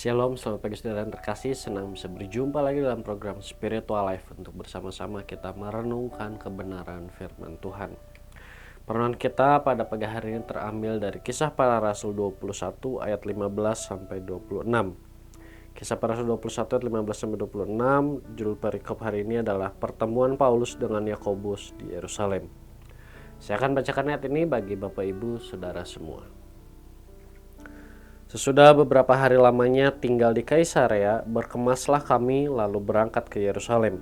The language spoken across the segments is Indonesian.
Shalom, selamat pagi saudara yang terkasih. Senang bisa berjumpa lagi dalam program Spiritual Life untuk bersama-sama kita merenungkan kebenaran firman Tuhan. Perenungan kita pada pagi hari ini terambil dari Kisah Para Rasul 21 ayat 15 sampai 26. Kisah Para Rasul 21 ayat 15 sampai 26, judul perikop hari ini adalah pertemuan Paulus dengan Yakobus di Yerusalem. Saya akan bacakan ayat ini bagi Bapak Ibu Saudara semua. Sesudah beberapa hari lamanya tinggal di Kaisarea, berkemaslah kami lalu berangkat ke Yerusalem.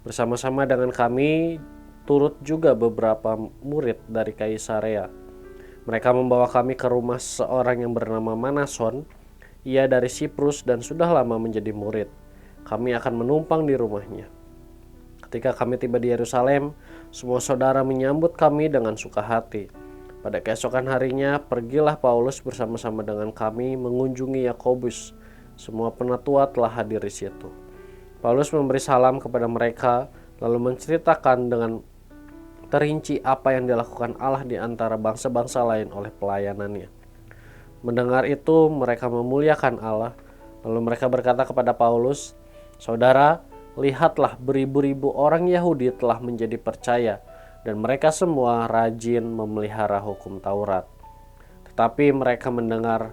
Bersama-sama dengan kami turut juga beberapa murid dari Kaisarea. Mereka membawa kami ke rumah seorang yang bernama Manason. Ia dari Siprus dan sudah lama menjadi murid. Kami akan menumpang di rumahnya. Ketika kami tiba di Yerusalem, semua saudara menyambut kami dengan suka hati. Pada keesokan harinya, pergilah Paulus bersama-sama dengan kami mengunjungi Yakobus. Semua penatua telah hadir di situ. Paulus memberi salam kepada mereka, lalu menceritakan dengan terinci apa yang dilakukan Allah di antara bangsa-bangsa lain oleh pelayanannya. Mendengar itu, mereka memuliakan Allah. Lalu mereka berkata kepada Paulus, "Saudara, lihatlah beribu-ribu orang Yahudi telah menjadi percaya, dan mereka semua rajin memelihara hukum Taurat. Tetapi mereka mendengar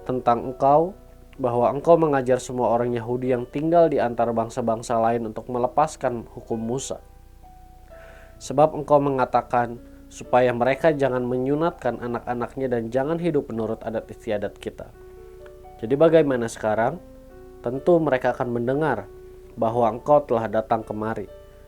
tentang engkau, bahwa engkau mengajar semua orang Yahudi yang tinggal di antara bangsa-bangsa lain untuk melepaskan hukum Musa. Sebab engkau mengatakan supaya mereka jangan menyunatkan anak-anaknya dan jangan hidup menurut adat istiadat kita. Jadi bagaimana sekarang? Tentu mereka akan mendengar bahwa engkau telah datang kemari.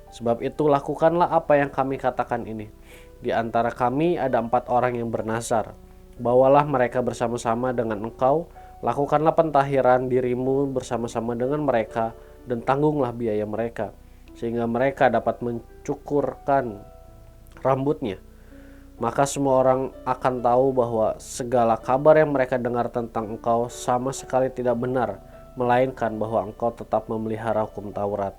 Sebab itu lakukanlah apa yang kami katakan ini. Di antara kami ada 4 orang yang bernazar. Bawalah mereka bersama-sama dengan engkau. Lakukanlah pentahiran dirimu bersama-sama dengan mereka. Dan tanggunglah biaya mereka. Sehingga mereka dapat mencukurkan rambutnya. Maka semua orang akan tahu bahwa segala kabar yang mereka dengar tentang engkau sama sekali tidak benar. Melainkan bahwa engkau tetap memelihara hukum Taurat.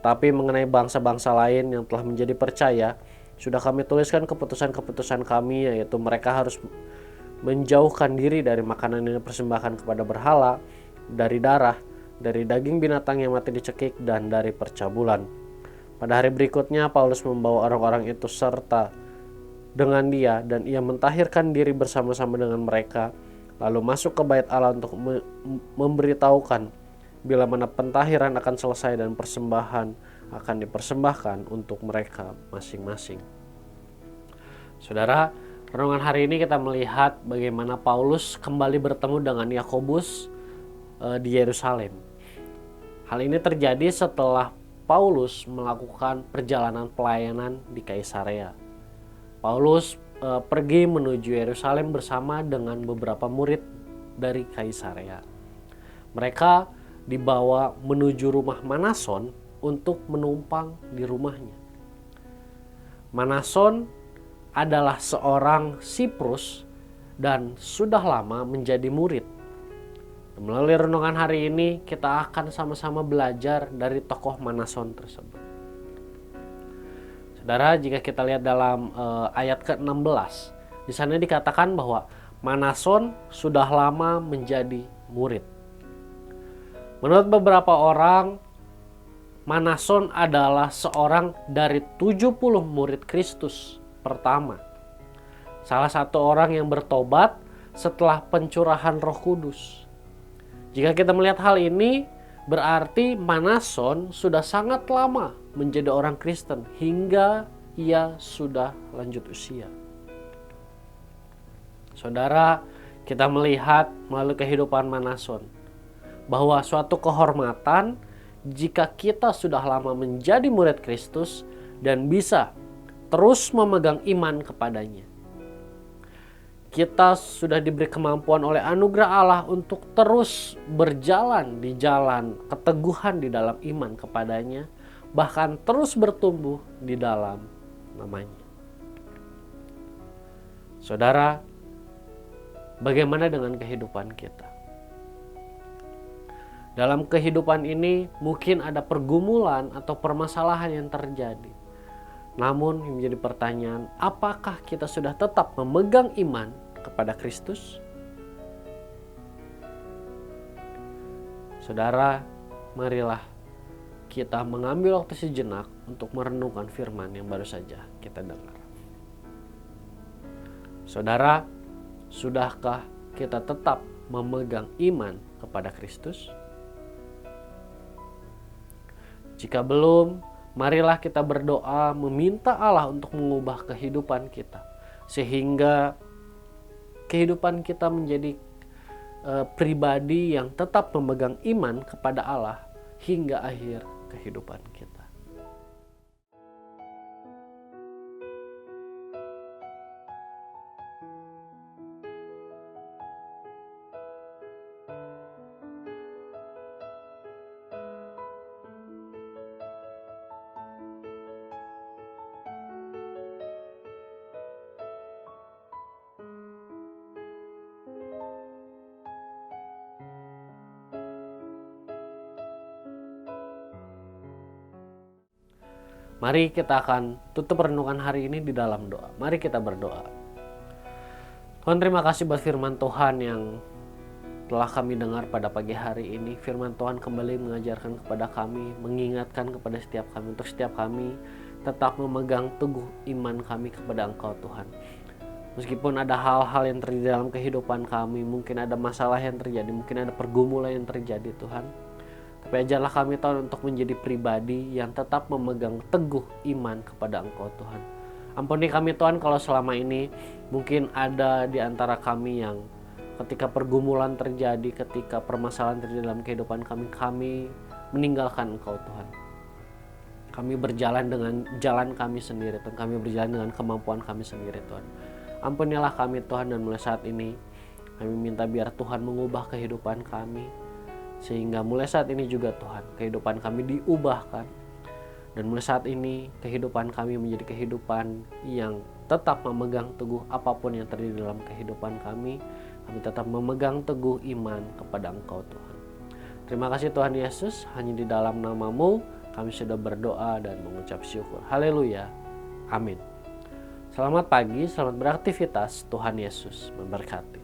Tapi mengenai bangsa-bangsa lain yang telah menjadi percaya, sudah kami tuliskan keputusan-keputusan kami, yaitu mereka harus menjauhkan diri dari makanan yang dipersembahkan kepada berhala, dari darah, dari daging binatang yang mati dicekik, dan dari percabulan. Pada hari berikutnya, Paulus membawa orang-orang itu serta dengan dia, dan ia mentahirkan diri bersama-sama dengan mereka, lalu masuk ke bait Allah untuk memberitahukan bila mana pentahiran akan selesai dan persembahan akan dipersembahkan untuk mereka masing-masing. Saudara, renungan hari ini kita melihat bagaimana Paulus kembali bertemu dengan Yakobus di Yerusalem. Hal ini terjadi setelah Paulus melakukan perjalanan pelayanan di Kaisarea. Paulus pergi menuju Yerusalem bersama dengan beberapa murid dari Kaisarea. Mereka dibawa menuju rumah Manason untuk menumpang di rumahnya. Manason adalah seorang Siprus dan sudah lama menjadi murid. Melalui renungan hari ini kita akan sama-sama belajar dari tokoh Manason tersebut. Saudara, jika kita lihat dalam ayat ke-16, di sana dikatakan bahwa Manason sudah lama menjadi murid. Menurut beberapa orang, Manason adalah seorang dari 70 murid Kristus pertama. Salah satu orang yang bertobat setelah pencurahan Roh Kudus. Jika kita melihat hal ini, berarti Manason sudah sangat lama menjadi orang Kristen hingga ia sudah lanjut usia. Saudara, kita melihat melalui kehidupan Manason bahwa suatu kehormatan jika kita sudah lama menjadi murid Kristus dan bisa terus memegang iman kepadanya. Kita sudah diberi kemampuan oleh anugerah Allah untuk terus berjalan di jalan keteguhan di dalam iman kepadanya, bahkan terus bertumbuh di dalam namanya. Saudara, bagaimana dengan kehidupan kita? Dalam kehidupan ini mungkin ada pergumulan atau permasalahan yang terjadi. Namun yang menjadi pertanyaan, apakah kita sudah tetap memegang iman kepada Kristus? Saudara, marilah kita mengambil waktu sejenak untuk merenungkan firman yang baru saja kita dengar. Saudara, sudahkah kita tetap memegang iman kepada Kristus? Jika belum, marilah kita berdoa meminta Allah untuk mengubah kehidupan kita, sehingga kehidupan kita menjadi pribadi yang tetap memegang iman kepada Allah hingga akhir kehidupan kita. Mari kita akan tutup renungan hari ini di dalam doa. Mari kita berdoa. Tuhan, terima kasih buat firman Tuhan yang telah kami dengar pada pagi hari ini. Firman Tuhan kembali mengajarkan kepada kami, mengingatkan kepada setiap kami, untuk setiap kami tetap memegang teguh iman kami kepada Engkau Tuhan. Meskipun ada hal-hal yang terjadi dalam kehidupan kami, mungkin ada masalah yang terjadi, mungkin ada pergumulan yang terjadi Tuhan. Tapi ajarlah kami Tuhan untuk menjadi pribadi yang tetap memegang teguh iman kepada Engkau Tuhan. Ampuni kami Tuhan kalau selama ini mungkin ada di antara kami yang ketika pergumulan terjadi, ketika permasalahan terjadi dalam kehidupan kami meninggalkan Engkau Tuhan. Kami berjalan dengan jalan kami sendiri Tuhan, kami berjalan dengan kemampuan kami sendiri Tuhan. Ampunilah kami Tuhan, dan mulai saat ini kami minta biar Tuhan mengubah kehidupan kami, sehingga mulai saat ini juga Tuhan, kehidupan kami diubahkan. Dan mulai saat ini kehidupan kami menjadi kehidupan yang tetap memegang teguh apapun yang terjadi dalam kehidupan kami. Kami tetap memegang teguh iman kepada Engkau Tuhan. Terima kasih Tuhan Yesus, hanya di dalam nama-Mu kami sudah berdoa dan mengucap syukur. Haleluya. Amin. Selamat pagi, selamat beraktivitas. Tuhan Yesus memberkati.